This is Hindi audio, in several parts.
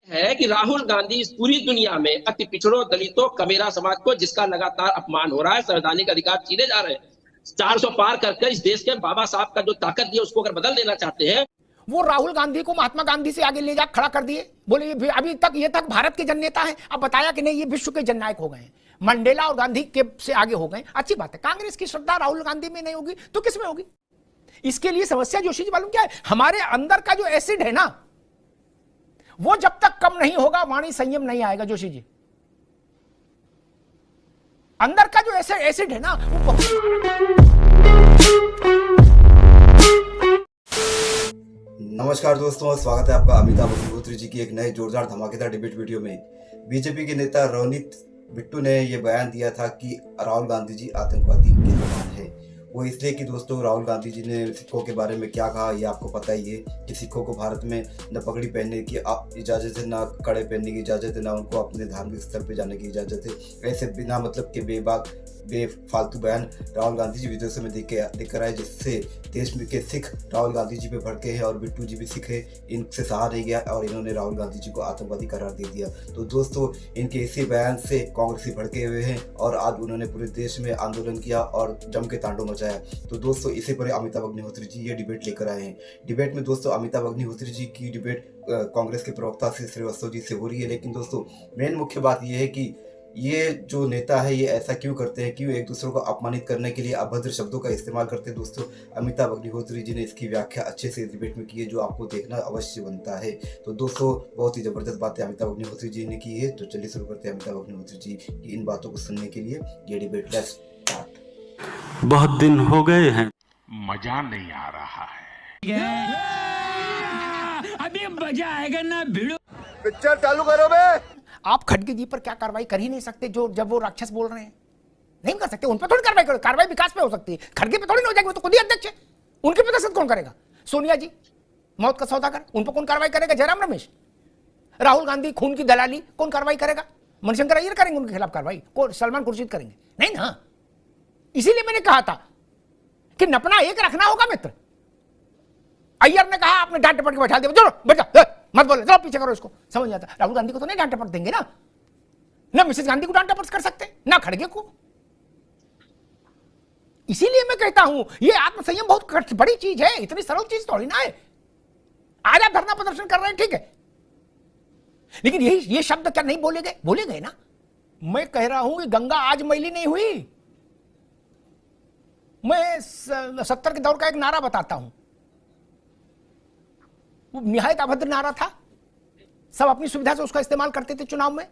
है कि राहुल गांधी इस पूरी दुनिया में अति पिछड़ों, दलितों, कमेरा समाज को, जिसका लगातार अपमान हो रहा है, संवैधानिक अधिकार छीने जा रहे हैं, 400 पार करके इस देश के बाबा साहब का जो ताकत दी है उसको अगर बदल देना चाहते हैं, वो राहुल गांधी को महात्मा गांधी से आगे ले जा खड़ा कर दिए। बोले अभी तक ये तक भारत के जननेता हैं, अब बताया कि नहीं ये विश्व के जननायक हो गए हैं, मंडेला और गांधी के से आगे हो गए। अच्छी बात है, कांग्रेस की श्रद्धा राहुल गांधी में नहीं होगी तो किसमें होगी? इसके लिए समस्या जोशी जी मालूम क्या है, हमारे अंदर का जो एसिड है ना, वो जब तक कम नहीं होगा वाणी संयम नहीं आएगा। जोशी जी, अंदर का जो एसिड है ना वो नमस्कार दोस्तों, स्वागत है आपका अमिताभ अग्निहोत्री जी की एक नए जोरदार धमाकेदार डिबेट वीडियो में। बीजेपी के नेता रोनित बिट्टू ने यह बयान दिया था कि राहुल गांधी जी आतंकवादी के समान है। वो इसलिए कि दोस्तों राहुल गांधी जी ने सिखों के बारे में क्या कहा ये आपको पता ही है कि सिखों को भारत में न पगड़ी पहनने की इजाज़त है, ना कड़े पहनने की इजाज़त है, ना उनको अपने धार्मिक स्थल पर जाने की इजाज़त है। ऐसे बिना मतलब के बेफालतू बयान राहुल गांधी जी विदेशों में देकर आए, जिससे देश में के सिख राहुल गांधी जी पे भड़के हैं और बिट्टू जी भी सिख है, इनसे सहा नहीं गया और इन्होंने राहुल गांधी जी को आतंकवादी करार दे दिया। तो दोस्तों इनके इसी बयान से कांग्रेसी भड़के हुए हैं और आज उन्होंने पूरे देश में आंदोलन किया और जम के तांडव मचाया। तो दोस्तों इसी पर अमिताभ अग्निहोत्री जी ये डिबेट लेकर आए हैं। डिबेट में दोस्तों अमिताभ अग्निहोत्री जी की डिबेट कांग्रेस के प्रवक्ता से श्रीवास्तव जी से हो रही है, लेकिन दोस्तों मेन मुख्य बात यह है कि ये जो नेता है ये ऐसा क्यों करते हैं, क्यों एक दूसरे को अपमानित करने के लिए अभद्र शब्दों का इस्तेमाल करते हैं। दोस्तों अमिताभ अग्निहोत्री जी ने इसकी व्याख्या अच्छे से डिबेट में की है, जो आपको देखना अवश्य बनता है। तो दोस्तों बहुत ही जबरदस्त बातें अमिताभ अग्निहोत्री जी ने की है। तो चलिए शुरू करते हैं अमिताभ अग्निहोत्री जी की इन बातों को सुनने के लिए ये डिबेट। Let's start. बहुत दिन हो गए हैं, मजा नहीं आ रहा है। अभी मजा आएगा ना भिड़ो। पिक्चर चालू करो बे। आप खड़गे जी पर क्या कार्रवाई कर ही नहीं सकते जो जब वो राक्षस बोल रहे हैं? नहीं कर सकते, उन पर थोड़ी कार्रवाई करो। कार्रवाई विकास पे हो सकती है, खड़गे पे थोड़ी नहीं हो जाएगी, वो तो खुद ही अध्यक्ष है। उनके पे दस्तखत कौन करेगा? सोनिया जी मौत का सौदागर, उन पर कौन कार्रवाई करेगा? जयराम रमेश। राहुल गांधी खून की दलाली, कौन कार्रवाई करेगा? मणिशंकर अय्यर करेंगे उनके खिलाफ कार्रवाई, कौन? सलमान खुर्शीद करेंगे? नहीं ना। इसीलिए मैंने कहा था कि नपना एक रखना होगा मित्र। अय्यर ने कहा आपने डांट डपट के बैठा दिया, चलो बैठ जा, मत बोले, चलो पीछे करो इसको। समझ आता, राहुल गांधी को तो नहीं डांट डपट देंगे ना मिसेस गांधी को डांट डपट कर सकते, ना खड़गे को। इसीलिए मैं कहता हूं ये आत्मसंयम बहुत बड़ी चीज है, इतनी सरल चीज थोड़ी ना है। आज आप धरना प्रदर्शन कर रहे हैं, ठीक है, लेकिन ये शब्द क्या नहीं बोले गए? बोले गए ना। मैं कह रहा हूं कि गंगा आज मैली नहीं हुई। मैं 70 के दौर का एक नारा बताता हूं, वो निहायत अभद्र नारा था। सब अपनी सुविधा से उसका इस्तेमाल करते थे चुनाव में।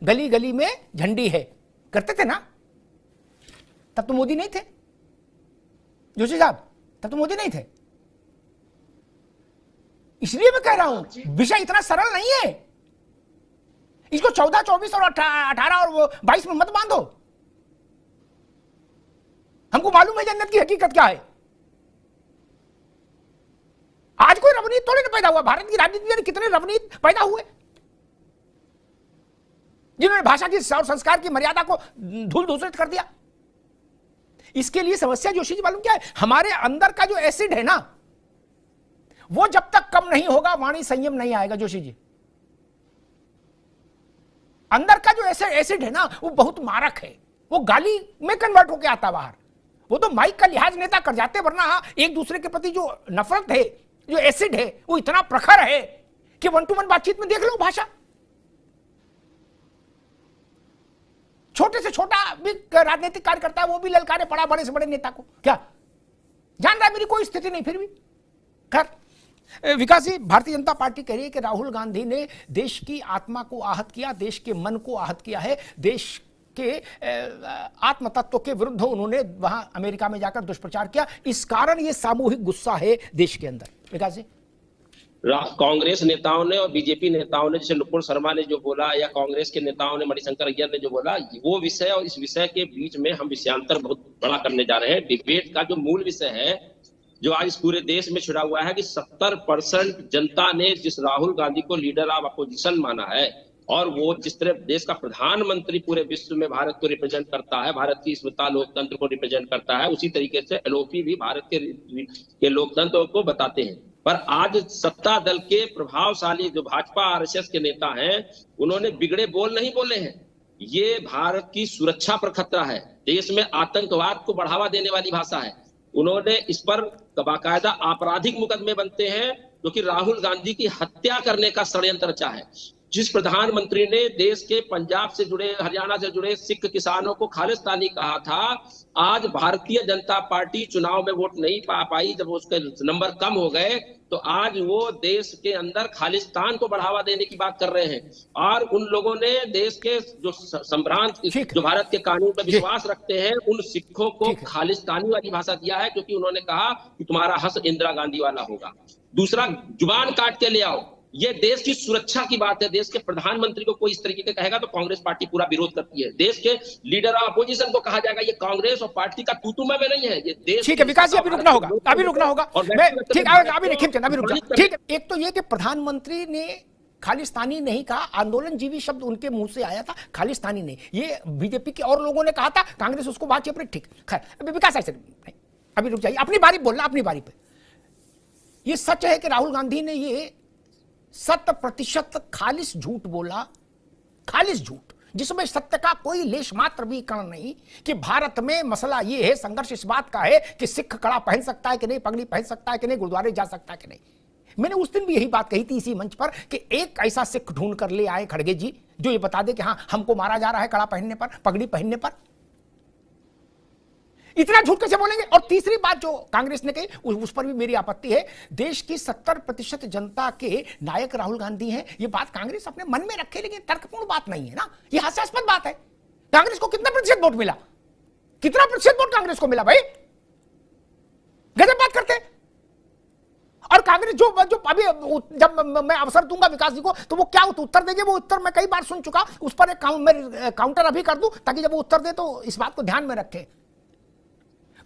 गली गली में झंडी है करते थे ना। तब तो मोदी नहीं थे जोशी साहब, तब तो मोदी नहीं थे। इसलिए मैं कह रहा हूं विषय इतना सरल नहीं है। इसको 14, 24 और 18 और वो 22 में मत बांधो। हमको मालूम है जन्नत की हकीकत क्या है। आज कोई रवनीत थोड़ी ना पैदा हुआ। भारत की राजनीति में कितने रवनीत पैदा हुए जिन्होंने भाषा की और संस्कार की मर्यादा को धूल धूसरित कर दिया। इसके लिए समस्या जोशी जी मालूम क्या है, हमारे अंदर का जो एसिड है ना, वो जब तक कम नहीं होगा वाणी संयम नहीं आएगा। जोशी जी, अंदर का जो एसिड है ना वो बहुत मारक है, वो गाली में कन्वर्ट होकर आता बाहर। वो तो माइक का लिहाज नेता कर जाते, वरना एक दूसरे के प्रति जो नफरत है, जो एसिड है, वो इतना प्रखर है कि 1 to 1 बातचीत में देख लो भाषा। छोटे से छोटा भी राजनीतिक कार्यकर्ता है, वो भी ललकारे पड़ा बड़े से बड़े नेता को। क्या जान रहा है मेरी कोई स्थिति नहीं, फिर भी खैर। विकास जी, भारतीय जनता पार्टी कह रही है कि राहुल गांधी ने देश की आत्मा को आहत किया, देश के मन को आहत किया है, देश के आत्म तत्व के विरुद्ध उन्होंने वहां अमेरिका में जाकर दुष्प्रचार किया। इस कारण ये सामूहिक गुस्सा है देश के अंदर। विकास जी, कांग्रेस नेताओं ने और बीजेपी नेताओं ने, जैसे नुपुर शर्मा ने जो बोला, या कांग्रेस के नेताओं ने मणिशंकर अय्यर ने जो बोला, वो विषय और इस विषय के बीच में हम विषयांतर बहुत बड़ा करने जा रहे हैं। डिबेट का जो मूल विषय है, जो आज इस पूरे देश में छिड़ा हुआ है कि 70% जनता ने जिस राहुल गांधी को लीडर ऑफ अपोजिशन माना है, और वो जिस तरह देश का प्रधानमंत्री पूरे विश्व में भारत को रिप्रेजेंट करता है, भारत की स्मृता लोकतंत्र को रिप्रेजेंट करता है, उसी तरीके से एलओपी भी भारत के लोकतंत्र को बताते हैं। पर आज सत्ता दल के प्रभावशाली जो भाजपा आरएसएस के नेता हैं, उन्होंने बिगड़े बोल नहीं बोले हैं। ये भारत की सुरक्षा पर खतरा है, देश में आतंकवाद को बढ़ावा देने वाली भाषा है। उन्होंने इस पर बाकायदा आपराधिक मुकदमे बनते हैं, क्योंकि राहुल गांधी की हत्या करने का षड्यंत्र रचा है। जिस प्रधानमंत्री ने देश के पंजाब से जुड़े, हरियाणा से जुड़े सिख किसानों को खालिस्तानी कहा था, आज भारतीय जनता पार्टी चुनाव में वोट नहीं पा पाई, जब उसके नंबर कम हो गए तो आज वो देश के अंदर खालिस्तान को बढ़ावा देने की बात कर रहे हैं। और उन लोगों ने देश के जो संभ्रांत, जो भारत के कानून पर विश्वास रखते हैं, उन सिखों को खालिस्तानी वाली भाषा दिया है, क्योंकि उन्होंने कहा कि तुम्हारा हश्र इंदिरा गांधी वाला होगा। दूसरा, जुबान काट के ले आओ, ये देश की सुरक्षा की बात है। देश के प्रधानमंत्री को कोई इस तरीके का कहेगा तो कांग्रेस पार्टी पूरा विरोध करती है। देश के लीडर ऑफ अपोजिशन को कहा जाएगा ये कांग्रेस और पार्टी का तूतू में नहीं है, ये देश। ठीक है विकास जी, अभी रुकना होगा, अभी रुकना होगा। ठीक, अभी रुक जाए। ठीक है, एक तो ये कि प्रधानमंत्री ने खालिस्तानी नहीं कहा, आंदोलनजीवी शब्द उनके मुंह से आया था, खालिस्तानी नहीं। ये बीजेपी के और लोगों ने कहा था, कांग्रेस उसको बात चेप रही। ठीक, खैर विकास ऐसे अभी रुक जाइए, अपनी बारी बोलना, अपनी बारी पे। ये सच है कि राहुल गांधी ने ये 100% खालिस झूठ बोला, खालिस झूठ, जिसमें सत्य का कोई लेश मात्र भी कण नहीं, कि भारत में मसला ये है, संघर्ष इस बात का है कि सिख कड़ा पहन सकता है कि नहीं, पगड़ी पहन सकता है कि नहीं, गुरुद्वारे जा सकता है कि नहीं। मैंने उस दिन भी यही बात कही थी इसी मंच पर कि एक ऐसा सिख ढूंढ कर ले आए खड़गे जी, जो ये बता दे कि हाँ हमको मारा जा रहा है कड़ा पहनने पर, पगड़ी पहनने पर। इतना झूठ कैसे बोलेंगे? और तीसरी बात जो कांग्रेस ने कही, उस पर भी मेरी आपत्ति है। देश की 70% जनता के नायक राहुल गांधी हैं, ये बात कांग्रेस अपने मन में रखे, लेकिन तर्कपूर्ण बात नहीं है ना, ये हास्यास्पद बात है। कांग्रेस को कितना प्रतिशत वोट मिला? कितना प्रतिशत वोट कांग्रेस को मिला भाई? गजब बात करते। और कांग्रेस जो अभी, जब मैं अवसर दूंगा विकास जी को तो वो क्या उत्तर देंगे, वो उत्तर मैं कई बार सुन चुका, उस पर एक काउंटर अभी कर दूं, ताकि जब वो उत्तर दे तो इस बात को ध्यान में रखें।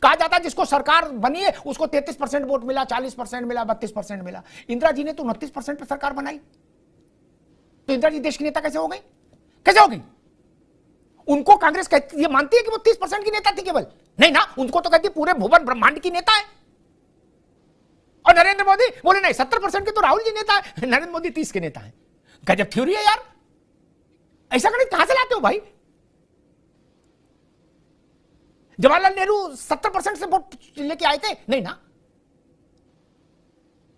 कहा जाता है जिसको सरकार बनी है उसको 33% वोट मिला, 40% मिला, 32% मिला। इंदिरा जी ने तो 29% पर सरकार बनाई, तो इंदिरा जी देश की नेता कैसे हो गई? कैसे होगी? उनको कांग्रेस कहती, ये मानती है कि वो 30% की नेता थी केवल? नहीं ना, उनको तो कहती पूरे भुवन ब्रह्मांड की नेता है। और नरेंद्र मोदी बोले नहीं 70% के तो राहुल जी नेता है, नरेंद्र मोदी 30 के नेता है। गजब थ्योरी है यार, ऐसा गणित कहां से लाते हो भाई? जवाहरलाल नेहरू 70% से वोट लेके आए थे? नहीं ना।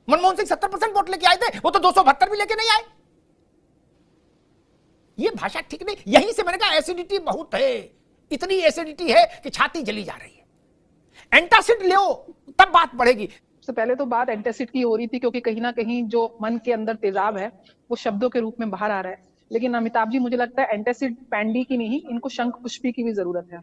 मनमोहन सिंह 70% वोट लेके आए थे, वो तो 272 भी लेके नहीं आए। ये भाषा ठीक नहीं। यहीं से मैंने कहा एसिडिटी बहुत है, इतनी एसिडिटी है कि छाती जली जा रही है। एंटासिड ले तब बात बढ़ेगी। सबसे पहले तो बात एंटासिड की हो रही थी, क्योंकि कहीं ना कहीं जो मन के अंदर तेजाब है वो शब्दों के रूप में बाहर आ रहा है। लेकिन अमिताभ जी, मुझे लगता है एंटासिड पैंडी की नहीं, इनको शंख पुष्पी की भी जरूरत है,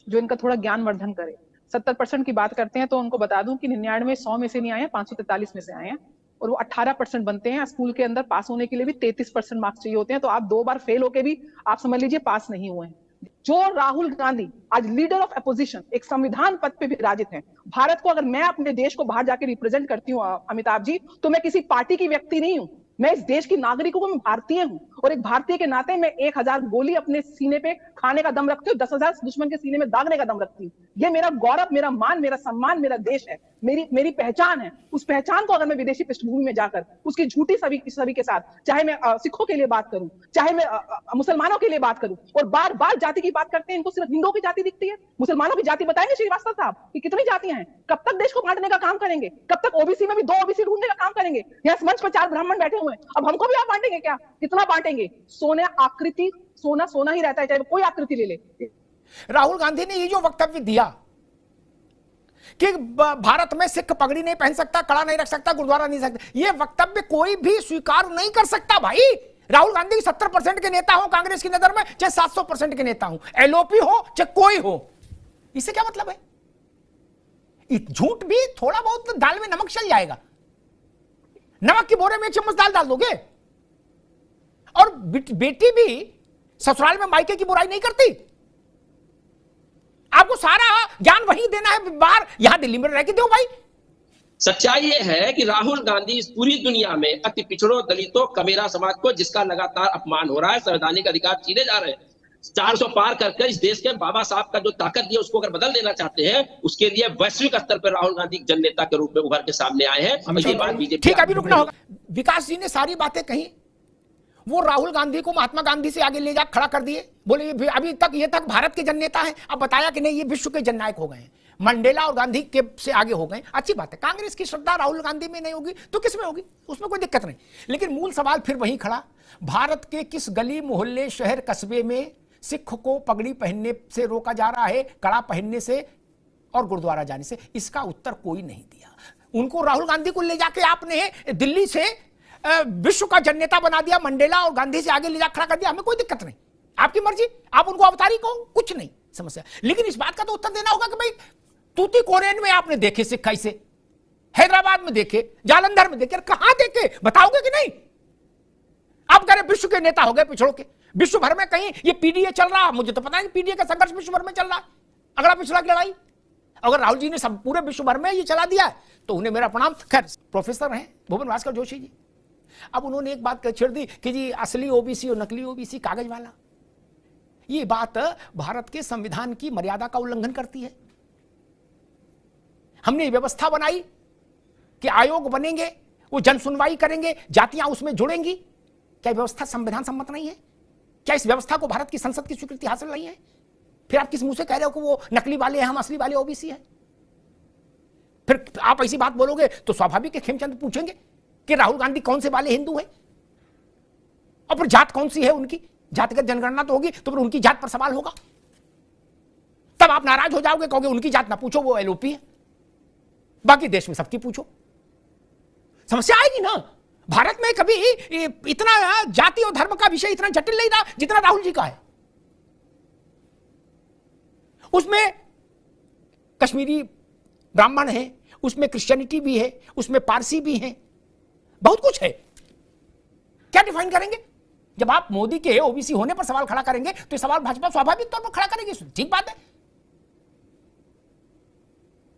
जो इनका थोड़ा ज्ञान वर्धन करे। 70% की बात करते हैं तो उनको बता दूं कि 99 100 में से नहीं आए, 543 में से आए हैं, और वो 18% बनते हैं। स्कूल के अंदर पास होने के लिए भी 33% मार्क्स चाहिए होते हैं, तो आप 2 बार फेल होके भी आप समझ लीजिए पास नहीं हुए हैं। जो राहुल गांधी आज लीडर ऑफ अपोजिशन, एक संविधान पद पे विराजित हैं। भारत को, अगर मैं अपने देश को बाहर जाके रिप्रेजेंट करती हूँ अमिताभ जी, तो मैं किसी पार्टी की व्यक्ति नहीं हूँ, मैं इस देश की नागरिक हूं, मैं भारतीय हूं, और एक भारतीय के नाते मैं 1000 गोली अपने सीने पे खाने का दम रखती हूँ, 10,000 दुश्मन के सीने में दागने का दम रखती हूँ। ये मेरा गौरव, मेरा मान, मेरा सम्मान, मेरा देश है, मेरी पहचान है। उस पहचान को अगर मैं विदेशी पृष्ठभूमि में जाकर उसकी झूठी सभी के साथ, चाहे मैं सिखों के लिए बात करूं, चाहे मैं मुसलमानों के लिए बात करूं, और बार बार जाति की बात करते हैं, इनको सिर्फ हिंदुओं की जाति दिखती है। मुसलमानों की जाति बताएंगे श्रीवास्तव साहब कि कितनी जातियां हैं? कब तक देश को बांटने का काम करेंगे? कब तक ओबीसी में भी 2 ओबीसी ढूंढने का काम करेंगे? यहाँ मंच पर 4 ब्राह्मण बैठे हुए हैं, अब हमको भी आप बांटेंगे क्या? कितना बांटेंगे? सोना आकृति, सोना सोना ही रहता है, चाहे कोई आकृति ले ले। राहुल गांधी ने ये जो वक्तव्य दिया कि भारत में सिख पगड़ी नहीं पहन सकता, कड़ा नहीं रख सकता, गुरुद्वारा नहीं सकता, ये वक्तव्य कोई भी स्वीकार नहीं कर सकता भाई। राहुल गांधी 70% के नेता हो कांग्रेस की नजर में, चाहे 700% के नेता हो, एलओपी हो चाहे कोई हो, इससे क्या मतलब है? झूठ भी थोड़ा बहुत दाल में नमक चल जाएगा, नमक की बोरे में 1 चम्मच दाल डाल दोगे। और बेटी भी ससुराल में मायके की बुराई नहीं करती। आपको सारा ज्ञान वहीं देना है, बाहर यहां दिल्ली में रह के दो भाई। सच्चाई ये है कि राहुल गांधी इस पूरी दुनिया में अति पिछड़ों, दलितों, कमेरा समाज को, जिसका लगातार अपमान हो रहा है, संवैधानिक अधिकार छीने जा रहे हैं, 400 पार करके इस देश के बाबा साहब का जो ताकत दिया उसको अगर बदल देना चाहते हैं, उसके लिए वैश्विक स्तर पर राहुल गांधी जन नेता के रूप में उभर के सामने आए हैं। और ये बात बीजेपी, ठीक है, अभी रुकना होगा। विकास जी ने सारी बातें कही, वो राहुल गांधी को महात्मा गांधी से आगे ले जा खड़ा कर दिए, बोले अभी तक ये तक भारत के जननेता हैं, अब बताया कि नहीं ये विश्व के जननायक हो गए हैं, मंडेला और गांधी के से आगे हो गए। अच्छी बात है, कांग्रेस की श्रद्धा राहुल गांधी में नहीं होगी तो किस में होगी, उसमें कोई दिक्कत नहीं। लेकिन मूल सवाल फिर वहीं खड़ा, भारत के किस गली मोहल्ले शहर कस्बे में सिख को पगड़ी पहनने से रोका जा रहा है, कड़ा पहनने से और गुरुद्वारा जाने से? इसका उत्तर कोई नहीं दिया। उनको राहुल गांधी को ले जाके आपने दिल्ली से विश्व का जननेता बना दिया, मंडेला और गांधी से आगे ले जा खड़ा कर दिया, हमें कोई दिक्कत नहीं, आपकी मर्जी, आप उनको अवतारी कहो, कुछ नहीं समस्या। लेकिन इस बात का तो उत्तर देना होगा कि भाई तूतीकोरिन में आपने देखे सिख कैसे, हैदराबाद में देखे, जालंधर में देखे, कहां देखे, बताओगे कि नहीं? आप कह रहे विश्व के नेता हो गए पिछड़ों के, विश्व भर में कहीं ये पीडीए चल रहा, मुझे तो पता है कि पीडीए का संघर्ष विश्व भर में चल रहा है, अगला पिछड़ा की लड़ाई। अगर राहुल जी ने सब पूरे विश्व भर में ये चला दिया है तो उन्हें मेरा प्रणाम। खैर, प्रोफेसर हैं भुवन भास्कर जोशी जी, अब उन्होंने एक बात छेड़ दी कि जी असली ओबीसी और नकली ओबीसी कागज वाला, ये बात भारत के संविधान की मर्यादा का उल्लंघन करती है। हमने व्यवस्था बनाई कि आयोग बनेंगे, वो जन सुनवाई करेंगे, जातियां उसमें जुड़ेंगी, क्या व्यवस्था संविधान सम्मत नहीं है? क्या इस व्यवस्था को भारत की संसद की स्वीकृति हासिल नहीं है? फिर आप किस मुंह से कह रहे हो कि वो नकली वाले हैं, हम असली वाले ओबीसी हैं? फिर आप ऐसी बात बोलोगे तो स्वाभाविक है खेमचंद पूछेंगे कि राहुल गांधी कौन से वाले हिंदू हैं, और फिर जात कौन सी है उनकी, जातिगत जनगणना तो होगी, तो फिर उनकी जात पर सवाल होगा, तब आप नाराज हो जाओगे, कहोगे उनकी जात ना पूछो, वो एलओपी है, बाकी देश में सबकी पूछो। समस्या आएगी ना। भारत में कभी इतना जाति और धर्म का विषय इतना जटिल नहीं रहा जितना राहुल जी का है। उसमें कश्मीरी ब्राह्मण है, उसमें क्रिश्चियनिटी भी है, उसमें पारसी भी है, बहुत कुछ है। क्या डिफाइन करेंगे? जब आप मोदी के ओबीसी होने पर सवाल खड़ा करेंगे तो ये सवाल भाजपा स्वाभाविक तौर पर खड़ा करेगी, ठीक बात है।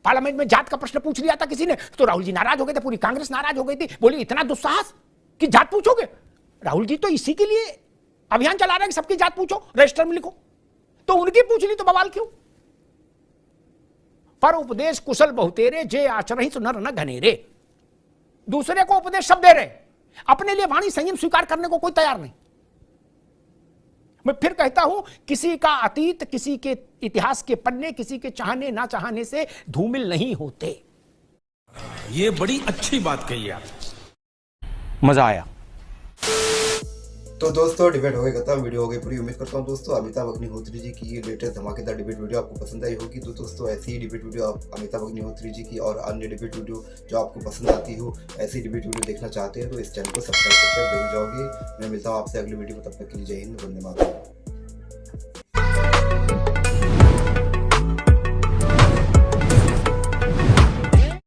पार्लियामेंट में जात का प्रश्न पूछ लिया था किसी ने तो राहुल जी नाराज हो गए थे, पूरी कांग्रेस नाराज हो गई थी, बोली इतना दुस्साहस कि जात पूछोगे। राहुल जी तो इसी के लिए अभियान चला रहे हैं कि सबकी जात पूछो, रजिस्टर में लिखो, तो उनकी पूछ ली तो बवाल क्यों? पर उपदेश कुशल बहुतेरे, जे आचरहित नर न घनेरे। दूसरे को उपदेश सब दे रहे, अपने लिए वाणी संयम स्वीकार करने को कोई तैयार नहीं। मैं फिर कहता हूं, किसी का अतीत, किसी के इतिहास के पन्ने, किसी के चाहने ना चाहने से धूमिल नहीं होते। ये बड़ी अच्छी बात कही आप, मजा आया। तो दोस्तों डिबेट हो गई खत्म, वीडियो हो गई पूरी। उम्मीद करता हूँ दोस्तों अमिताभ अग्निहोत्री जी की ये लेटेस्ट धमाकेदार डिबेट वीडियो आपको पसंद आई होगी। तो दोस्तों ऐसी ही डिबेट वीडियो आप अमिताभ अग्निहोत्री जी की और अन्य डिबेट वीडियो जो आपको पसंद आती हो, ऐसी डिबेट वीडियो देखना चाहते हैं तो इस चैनल को सब्सक्राइब करके जरूर जाओगे। मैं मिलता हूँ आपसे अगली वीडियो में, तब तक के लिए जय हिंद, वंदे मातरम।